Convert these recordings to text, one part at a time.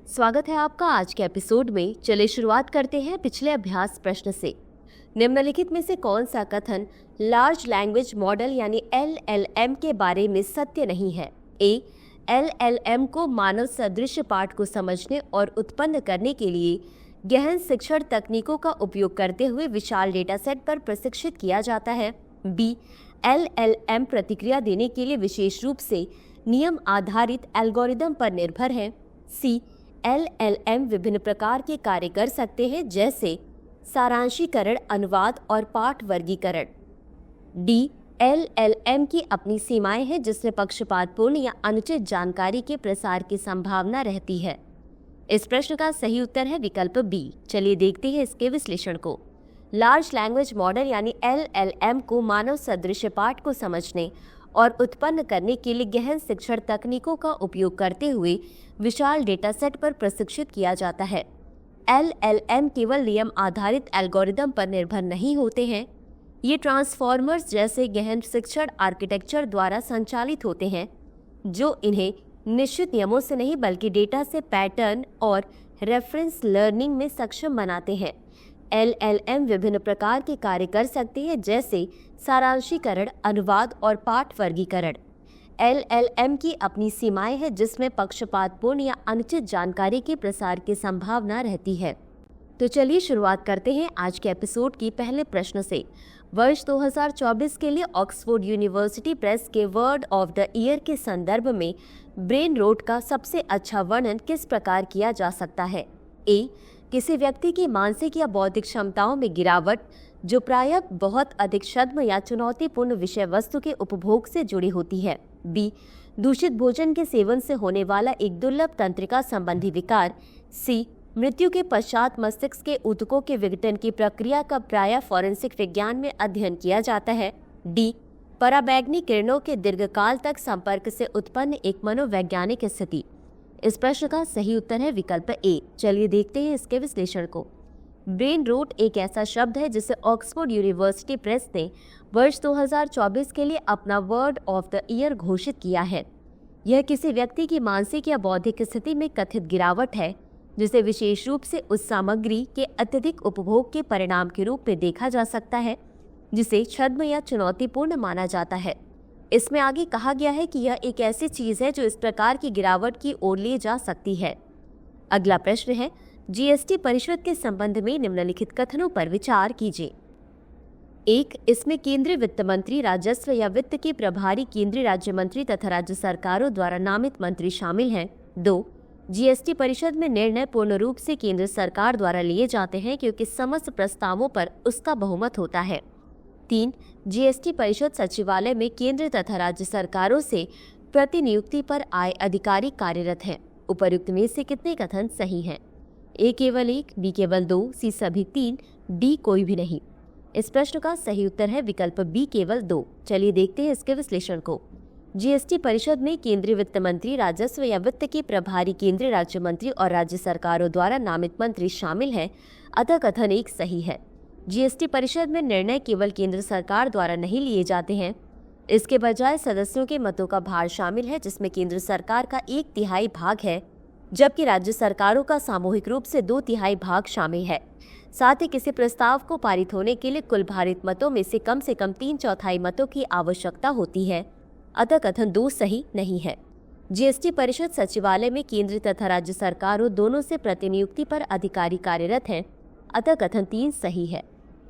स्वागत है आपका आज के एपिसोड में। चले शुरुआत करते हैं पिछले अभ्यास प्रश्न से। निम्नलिखित में से कौन सा कथन लार्ज लैंग्वेज मॉडल यानी LLM के बारे में सत्य नहीं है? ए, LLM को मानव सदृश पाठ को समझने और उत्पन्न करने के लिए गहन शिक्षण तकनीकों का उपयोग करते हुए विशाल डेटा सेट पर प्रशिक्षित किया जाता है। बी, LLM प्रतिक्रिया देने के लिए विशेष रूप से नियम आधारित एल्गोरिदम पर निर्भर है। सी, LLM विभिन्न प्रकार के कार्य कर सकते हैं जैसे सारांशीकरण, अनुवाद और पाठ वर्गीकरण। डी, LLM की अपनी सीमाएं हैं जिसमें पक्षपातपूर्ण या अनुचित जानकारी के प्रसार की संभावना रहती है। इस प्रश्न का सही उत्तर है विकल्प बी। चलिए देखते हैं इसके विश्लेषण को। लार्ज लैंग्वेज मॉडल यानी LLM को मानव सदृश पाठ को समझने और उत्पन्न करने के लिए गहन शिक्षण तकनीकों का उपयोग करते हुए विशाल डेटा सेट पर प्रशिक्षित किया जाता है। LLM केवल नियम आधारित एल्गोरिदम पर निर्भर नहीं होते हैं। ये ट्रांसफॉर्मर्स जैसे गहन शिक्षण आर्किटेक्चर द्वारा संचालित होते हैं जो इन्हें निश्चित नियमों से नहीं बल्कि डेटा से पैटर्न और रेफरेंस लर्निंग में सक्षम बनाते हैं। LLM विभिन्न प्रकार के कार्य कर सकते हैं जैसे सारांशीकरण, अनुवाद और पाठ वर्गीकरण। LLM की अपनी सीमाएं हैं जिसमें पक्षपातपूर्ण या अनुचित जानकारी के प्रसार की संभावना रहती है। तो चलिए शुरुआत करते हैं आज के एपिसोड की पहले प्रश्न से। वर्ष 2024 के लिए ऑक्सफोर्ड यूनिवर्सिटी प्रेस के वर्ड ऑफ द ईयर के संदर्भ में ब्रेन रोट का सबसे अच्छा वर्णन किस प्रकार किया जा सकता है? ए, किसी व्यक्ति की मानसिक या बौद्धिक क्षमताओं में गिरावट जो प्रायः बहुत अधिक छद्म या चुनौतीपूर्ण विषय वस्तु के उपभोग से जुड़ी होती है। बी, दूषित भोजन के सेवन से होने वाला एक दुर्लभ तंत्रिका संबंधी विकार। सी, मृत्यु के पश्चात मस्तिष्क के ऊतकों के विघटन की प्रक्रिया का प्रायः फॉरेंसिक विज्ञान में अध्ययन किया जाता है। डी, पराबैंगनी किरणों के दीर्घकाल तक संपर्क से उत्पन्न एक मनोवैज्ञानिक स्थिति। इस प्रश्न का सही उत्तर है विकल्प ए। चलिए देखते हैं इसके विश्लेषण को। ब्रेन रोट एक ऐसा शब्द है जिसे ऑक्सफोर्ड यूनिवर्सिटी प्रेस ने वर्ष 2024 के लिए अपना वर्ड ऑफ द ईयर घोषित किया है। यह किसी व्यक्ति की मानसिक या बौद्धिक स्थिति में कथित गिरावट है जिसे विशेष रूप से उस सामग्री के अत्यधिक उपभोग के परिणाम के रूप में देखा जा सकता है जिसे छद्म या चुनौतीपूर्ण माना जाता है। इसमें आगे कहा गया है कि यह एक ऐसी चीज है जो इस प्रकार की गिरावट की ओर ले जा सकती है। अगला प्रश्न है, GST परिषद के संबंध में निम्नलिखित कथनों पर विचार कीजिए। एक, इसमें केंद्रीय वित्त मंत्री, राजस्व या वित्त के प्रभारी केंद्रीय राज्य मंत्री तथा राज्य सरकारों द्वारा नामित मंत्री शामिल हैं। 2, GST परिषद में निर्णय पूर्ण रूप से केंद्र सरकार द्वारा लिए जाते हैं क्योंकि समस्त प्रस्तावों पर उसका बहुमत होता है। 3, GST परिषद सचिवालय में केंद्र तथा राज्य सरकारों से प्रतिनियुक्ति पर आए अधिकारी कार्यरत हैं। उपर्युक्त में से कितने कथन सही हैं? ए केवल 1, बी केवल 2, सी सभी 3, डी कोई भी नहीं। इस प्रश्न का सही उत्तर है विकल्प बी केवल 2। चलिए देखते हैं इसके विश्लेषण को। GST परिषद में केंद्रीय वित्त मंत्री, राजस्व या वित्त के प्रभारी केंद्रीय राज्य मंत्री और राज्य सरकारों द्वारा नामित मंत्री शामिल हैं, अतः कथन 1 सही है। GST परिषद में निर्णय केवल केंद्र सरकार द्वारा नहीं लिए जाते हैं, इसके बजाय सदस्यों के मतों का भार शामिल है जिसमें केंद्र सरकार का 1/3 भाग है जबकि राज्य सरकारों का सामूहिक रूप से 2/3 भाग शामिल है। साथ ही किसी प्रस्ताव को पारित होने के लिए कुल भारित मतों में से कम 3/4 मतों की आवश्यकता होती है, अतः कथन 2 सही नहीं है। GST परिषद सचिवालय में केंद्र तथा राज्य सरकारों दोनों से प्रतिनियुक्ति पर अधिकारी कार्यरत हैं, अतः कथन 3 सही है।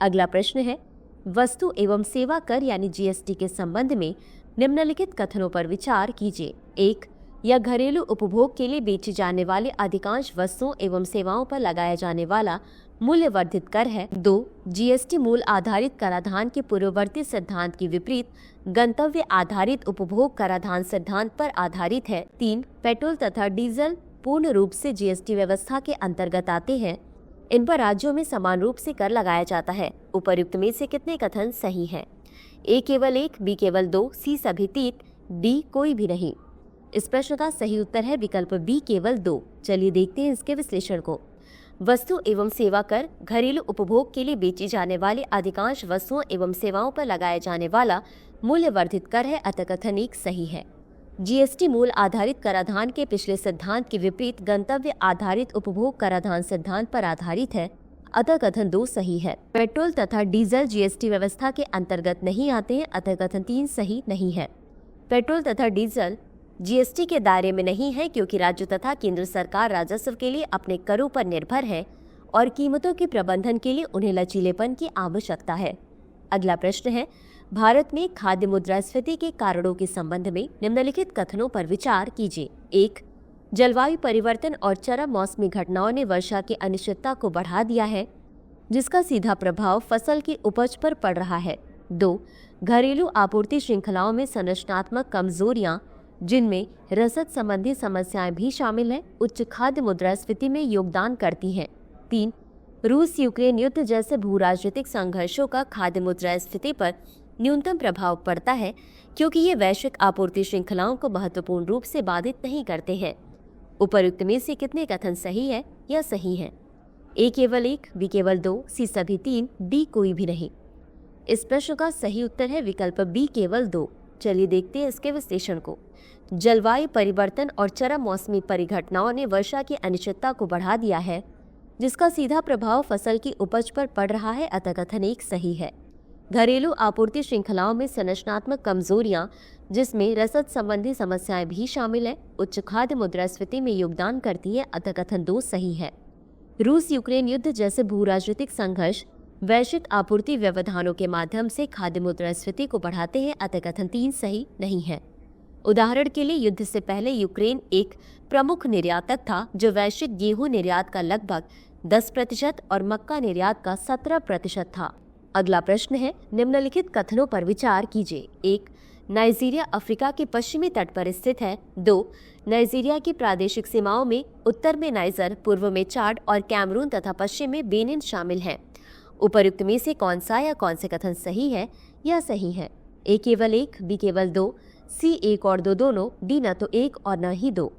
अगला प्रश्न है, वस्तु एवं सेवा कर यानी GST के संबंध में निम्नलिखित कथनों पर विचार कीजिए। 1, यह घरेलू उपभोग के लिए बेची जाने वाली अधिकांश वस्तुओं एवं सेवाओं पर लगाया जाने वाला मूल्यवर्धित कर है। 2, GST मूल आधारित कराधान के पूर्ववर्ती सिद्धांत के विपरीत गंतव्य आधारित उपभोग कराधान सिद्धांत पर आधारित है। 3, पेट्रोल तथा डीजल पूर्ण रूप से GST व्यवस्था के अंतर्गत आते हैं, इन पर राज्यों में समान रूप से कर लगाया जाता है। उपर्युक्त में से कितने कथन सही हैं? ए केवल 1, बी केवल 2, सी सभी 3, डी कोई भी नहीं। इस प्रश्न का सही उत्तर है विकल्प बी केवल 2। चलिए देखते हैं इसके विश्लेषण को। वस्तु एवं सेवा कर घरेलू उपभोग के लिए बेची जाने वाली अधिकांश वस्तुओं एवं सेवाओं पर लगाया जाने वाला मूल्यवर्धित कर है, अतः कथन 1 सही है। जीएसटी मूल आधारित कराधान के पिछले सिद्धांत के विपरीत गंतव्य आधारित उपभोग कराधान सिद्धांत पर आधारित है, अतः कथन 2 सही है। पेट्रोल तथा डीजल जीएसटी व्यवस्था के अंतर्गत नहीं आते हैं, अतः कथन 3 सही नहीं है। पेट्रोल तथा डीजल जीएसटी के दायरे में नहीं है क्योंकि राज्य तथा केंद्र सरकार राजस्व के लिए अपने करों पर निर्भर है और कीमतों के प्रबंधन के लिए उन्हें लचीलेपन की आवश्यकता है। अगला प्रश्न है, भारत में खाद्य मुद्रास्फीति के कारणों के संबंध में निम्नलिखित कथनों पर विचार कीजिए। 1. जलवायु परिवर्तन और चरम मौसमी घटनाओं ने वर्षा की अनिश्चितता को बढ़ा दिया है, जिसका सीधा प्रभाव फसल की उपज पर पड़ रहा है। 2. घरेलू आपूर्ति श्रृंखलाओं में संरचनात्मक कमजोरियां, जिनमें रसद संबंधी समस्याएं भी शामिल हैं, उच्च खाद्य मुद्रास्फीति में योगदान करती हैं। 3. रूस यूक्रेन युद्ध जैसे भू राजनीतिक संघर्षों का खाद्य मुद्रास्फीति पर न्यूनतम प्रभाव पड़ता है क्योंकि ये वैश्विक आपूर्ति श्रृंखलाओं को महत्वपूर्ण रूप से बाधित नहीं करते हैं। उपरोक्त में से कितने कथन सही है या सही है? ए केवल 1, बी केवल 2, सी सभी 3, डी कोई भी नहीं। इस प्रश्न का सही उत्तर है विकल्प बी केवल 2। चलिए देखते हैं इसके विश्लेषण को। जलवायु परिवर्तन और चरम मौसमी परिघटनाओं ने वर्षा की अनिश्चितता को बढ़ा दिया है, जिसका सीधा प्रभाव फसल की उपज पर पड़ रहा है, अतः कथन 1 सही है। घरेलू आपूर्ति श्रृंखलाओं में संरचनात्मक कमजोरियां, जिसमें रसद संबंधी समस्याएं भी शामिल हैं, उच्च खाद्य मुद्रास्फीति में योगदान करती है, अतः कथन 2 सही है। रूस यूक्रेन युद्ध जैसे भू राजनीतिक संघर्ष वैश्विक आपूर्ति व्यवधानों के माध्यम से खाद्य मुद्रास्फीति को बढ़ाते हैं, अतः कथन 3 सही नहीं है। उदाहरण के लिए युद्ध से पहले यूक्रेन एक प्रमुख निर्यातक था जो वैश्विक गेहूं निर्यात का लगभग 10% और मक्का निर्यात का 17% था। अगला प्रश्न है, निम्नलिखित कथनों पर विचार कीजिए। 1. नाइजीरिया अफ्रीका के पश्चिमी तट पर स्थित है। 2. नाइजीरिया की प्रादेशिक सीमाओं में उत्तर में नाइजर, पूर्व में चाड और कैमरून तथा पश्चिम में बेनिन शामिल हैं। उपयुक्त में से कौन सा या कौन से कथन सही है या सही है? ए केवल 1, बी केवल 2, सी 1 और 2 दोनों, डी न तो 1 और न ही 2।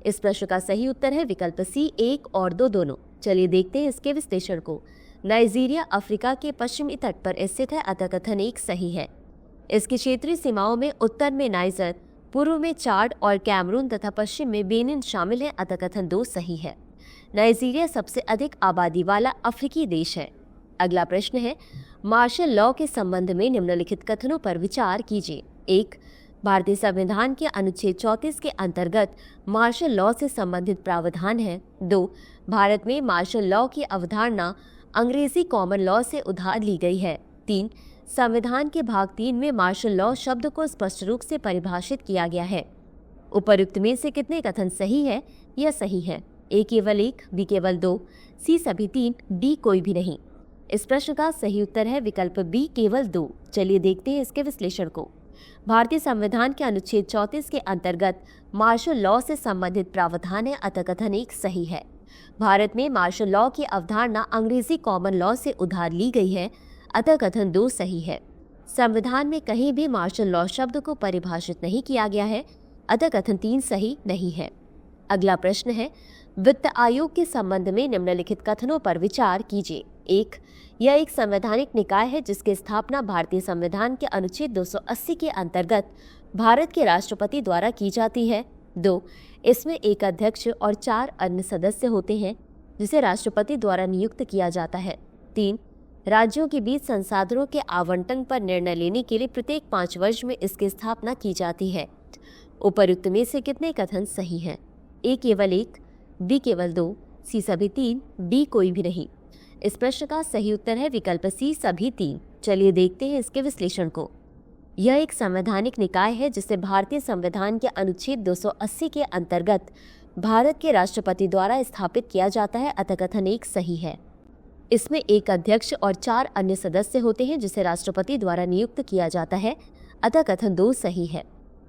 इस प्रश्न का सही उत्तर है विकल्प सी 1 और 2 दोनों। चलिए देखते हैं इसके विश्लेषण को। नाइजीरिया अफ्रीका के पश्चिमी तट पर स्थित है, अतः कथन 1 सही है। इसकी क्षेत्रीय सीमाओं में उत्तर में नाइजर, पूर्व में चाड और कैमरून तथा पश्चिम में बेनिन शामिल है, अतः कथन 2 सही है। नाइजीरिया सबसे अधिक आबादी वाला अफ्रीकी देश है। अगला प्रश्न है, मार्शल लॉ के संबंध में निम्नलिखित कथनों पर विचार कीजिए। 1. भारतीय संविधान के अनुच्छेद 34 के अंतर्गत मार्शल लॉ से संबंधित प्रावधान है। 2. भारत में मार्शल लॉ की अवधारणा अंग्रेजी कॉमन लॉ से उधार ली गई है। 3. संविधान के भाग 3 में मार्शल लॉ शब्द को स्पष्ट रूप से परिभाषित किया गया है। उपयुक्त में से कितने कथन सही है या सही है? ए केवल 1, बी केवल 2, सी सभी 3, डी कोई भी नहीं। इस प्रश्न का सही उत्तर है विकल्प बी केवल 2। चलिए देखते हैं इसके विश्लेषण को। भारतीय संविधान के अनुच्छेद 34 के अंतर्गत मार्शल लॉ से संबंधित प्रावधान है, अतः कथन 1 सही है। भारत में मार्शल लॉ की अवधारणा अंग्रेजी कॉमन लॉ से उधार ली गई है, अतः कथन 2 सही है। संविधान में कहीं भी मार्शल लॉ शब्द को परिभाषित नहीं किया गया है, अतः कथन 3 सही नहीं है। अगला प्रश्न है, वित्त आयोग के संबंध में निम्नलिखित कथनों पर विचार कीजिए। 1. यह एक संवैधानिक निकाय है जिसकी स्थापना भारतीय संविधान के अनुच्छेद 280 के अंतर्गत भारत के राष्ट्रपति द्वारा की जाती है। 2. इसमें एक अध्यक्ष और 4 अन्य सदस्य होते हैं जिसे राष्ट्रपति द्वारा नियुक्त किया जाता है। 3. राज्यों के बीच संसाधनों के आवंटन पर निर्णय लेने के लिए प्रत्येक 5 वर्ष में इसकी स्थापना की जाती है। उपयुक्त में से कितने कथन सही हैं? ए केवल 1, बी केवल 2, सी सभी 3, डी कोई भी नहीं। इस प्रश्न का सही उत्तर है विकल्प सी सभी 3। चलिए देखते हैं इसके विश्लेषण को। यह एक संवैधानिक निकाय है जिसे भारतीय संविधान के अनुच्छेद 280 के अंतर्गत भारत के राष्ट्रपति द्वारा स्थापित किया जाता है, अतः कथन 1 सही है। इसमें एक अध्यक्ष और 4 अन्य सदस्य होते हैं जिसे राष्ट्रपति द्वारा नियुक्त किया जाता है, अतः कथन 2 सही है।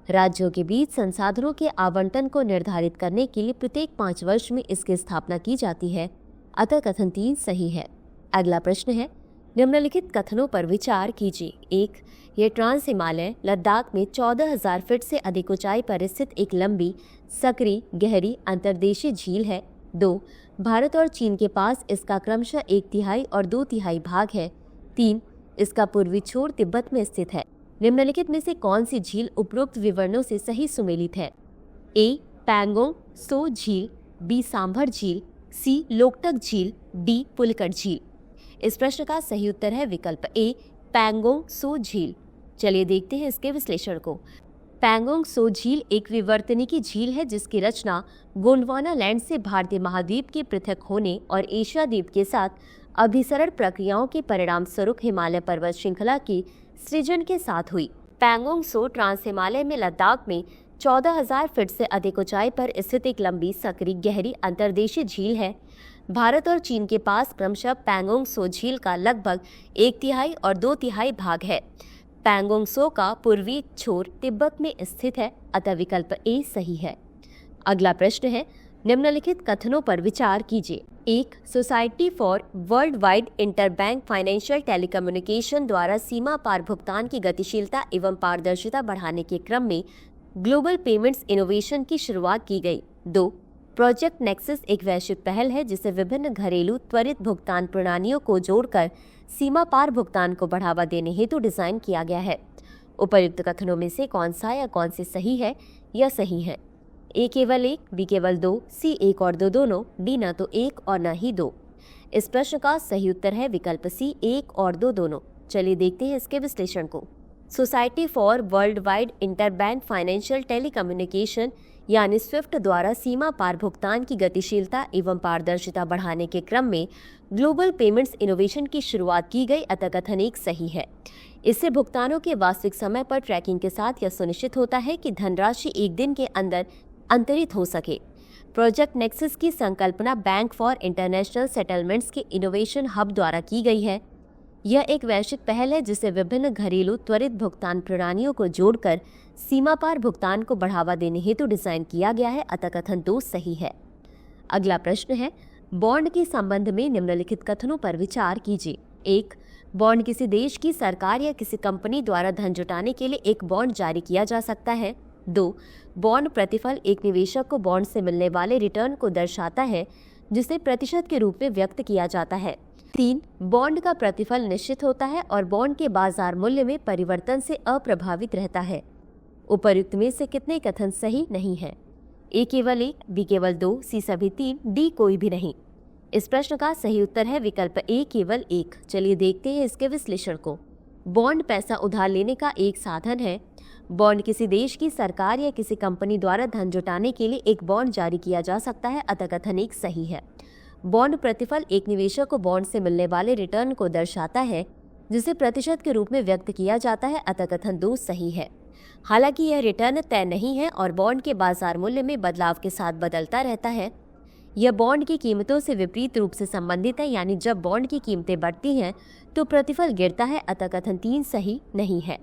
राज्यों के बीच संसाधनों के आवंटन को निर्धारित करने के लिए प्रत्येक 5 वर्ष में इसकी स्थापना की जाती है, अतः कथन 3 सही है। अगला प्रश्न है, निम्नलिखित कथनों पर विचार कीजिए। 1. यह ट्रांस हिमालय लद्दाख में 14,000 फीट से अधिक ऊंचाई पर स्थित एक लंबी, सकरी, गहरी अंतर्देशीय झील है। 2. भारत और चीन के पास इसका क्रमशः 1/3 और 2/3 भाग है। 3. इसका पूर्वी छोर तिब्बत में स्थित है। निम्नलिखित में से कौन सी झील उपरोक्त विवरणों से सही सुमेलित है? ए. पैंगोंग सो झील, बी. सांभर झील, सी. लोकटक झील, डी. पुलिकट झील। इस प्रश्न का सही उत्तर है विकल्प ए. पैंगोंग सो झील। चलिए देखते हैं इसके विश्लेषण को। पैंगोंग सो झील एक विवर्तनिकी झील है जिसकी रचना गोंडवाना लैंड से भारतीय महाद्वीप के पृथक होने और एशिया द्वीप के साथ अभिसरण प्रक्रियाओं के परिणाम स्वरूप हिमालय पर्वत श्रृंखला की सृजन के साथ हुई। पैंगोंग सो ट्रांस हिमालय में लद्दाख में 14,000 फीट से अधिक ऊंचाई पर स्थित एक लंबी, सकरी, गहरी अंतर्देशीय झील है। भारत और चीन के पास क्रमशः पैंगोंग सो झील का लगभग 1/3 और 2/3 भाग है। पैंगोंग सो का पूर्वी छोर तिब्बत में स्थित है, अतः विकल्प ए सही है। अगला प्रश्न है, निम्नलिखित कथनों पर विचार कीजिए। 1. Society for world wide interbank financial telecommunication द्वारा सीमा पार भुगतान की गतिशीलता एवं पारदर्शिता बढ़ाने के क्रम में ग्लोबल पेमेंट्स इनोवेशन की शुरुआत की गई। 2. प्रोजेक्ट नेक्सस एक वैश्विक पहल है जिसे विभिन्न घरेलू त्वरित भुगतान प्रणालियों को जोड़कर सीमा पार भुगतान को बढ़ावा देने हेतु डिजाइन किया गया है। उपर्युक्त कथनों में से कौन सा या कौन से सही है या सही है? ए केवल 1, बी केवल 2, सी 1 और 2 दोनों, डी न तो 1 और न ही 2। इस प्रश्न का सही उत्तर है विकल्प सी 1 और 2 दोनों। चलिए देखते हैं इसके विश्लेषण को। Society for world wide interbank financial telecommunication यानी स्विफ्ट द्वारा सीमा पार भुगतान की गतिशीलता एवं पारदर्शिता बढ़ाने के क्रम में ग्लोबल पेमेंट्स इनोवेशन की शुरुआत की गई, अतः कथन 1 सही है। इससे भुगतानों के वास्तविक समय पर ट्रैकिंग के साथ यह सुनिश्चित होता है कि धनराशि एक दिन के अंदर अंतरित हो सके। प्रोजेक्ट नेक्सस की संकल्पना बैंक फॉर इंटरनेशनल सेटलमेंट्स के इनोवेशन हब द्वारा की गई है। यह एक वैश्विक पहल है जिसे विभिन्न घरेलू त्वरित भुगतान प्रणालियों को जोड़कर सीमा पार भुगतान को बढ़ावा देने हेतु डिजाइन किया गया है, अतः कथन 2 सही है। अगला प्रश्न है, बॉन्ड के संबंध में निम्नलिखित कथनों पर विचार कीजिए। 1. बॉन्ड किसी देश की सरकार या किसी कंपनी द्वारा धन जुटाने के लिए एक बॉन्ड जारी किया जा सकता है। 2. बॉन्ड प्रतिफल एक निवेशक को बॉन्ड से मिलने वाले रिटर्न को दर्शाता है जिसे प्रतिशत के रूप में व्यक्त किया जाता है। 3. बॉन्ड का प्रतिफल निश्चित होता है और बॉन्ड के बाजार मूल्य में परिवर्तन से अप्रभावित रहता है। उपर्युक्त में से कितने कथन सही नहीं है? ए केवल 1, बी केवल 2, सी सभी 3, डी कोई भी नहीं। इस प्रश्न का सही उत्तर है विकल्प ए केवल 1। चलिए देखते हैं इसके विश्लेषण को। बॉन्ड पैसा उधार लेने का एक साधन है। बॉन्ड किसी देश की सरकार या किसी कंपनी द्वारा धन जुटाने के लिए एक बॉन्ड जारी किया जा सकता है, अतः कथन 1 सही है। बॉन्ड प्रतिफल एक निवेशक को बॉन्ड से मिलने वाले रिटर्न को दर्शाता है जिसे प्रतिशत के रूप में व्यक्त किया जाता है, अतः कथन 2 सही है। हालांकि यह रिटर्न तय नहीं है और बॉन्ड के बाजार मूल्य में बदलाव के साथ बदलता रहता है। यह बॉन्ड की कीमतों से विपरीत रूप से संबंधित है, यानी जब बॉन्ड की कीमतें बढ़ती हैं तो प्रतिफल गिरता है, अतः कथन 3 सही नहीं है।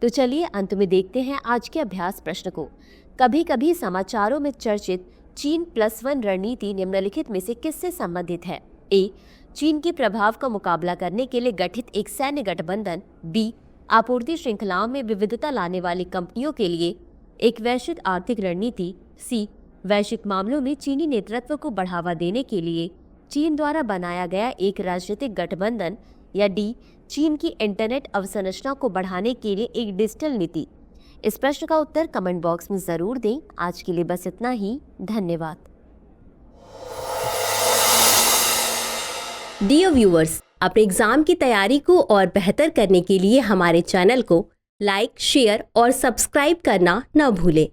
तो चलिए अंत में देखते हैं आज के अभ्यास प्रश्न को। कभी कभी समाचारों में चर्चित चीन +1 रणनीति निम्नलिखित में से किससे संबंधित है? ए. चीन के प्रभाव का मुकाबला करने के लिए गठित एक सैन्य गठबंधन। बी. आपूर्ति श्रृंखलाओं में विविधता लाने वाली कंपनियों के लिए एक वैश्विक आर्थिक रणनीति। सी. वैश्विक मामलों में चीनी नेतृत्व को बढ़ावा देने के लिए चीन द्वारा बनाया गया एक राजनीतिक गठबंधन। या डी. चीन की इंटरनेट अवसंरचना को बढ़ाने के लिए एक डिजिटल नीति। इस प्रश्न का उत्तर कमेंट बॉक्स में जरूर दें। आज के लिए बस इतना ही। धन्यवाद। डियर व्यूअर्स, अपने एग्जाम की तैयारी को और बेहतर करने के लिए हमारे चैनल को लाइक, शेयर और सब्सक्राइब करना न भूलें।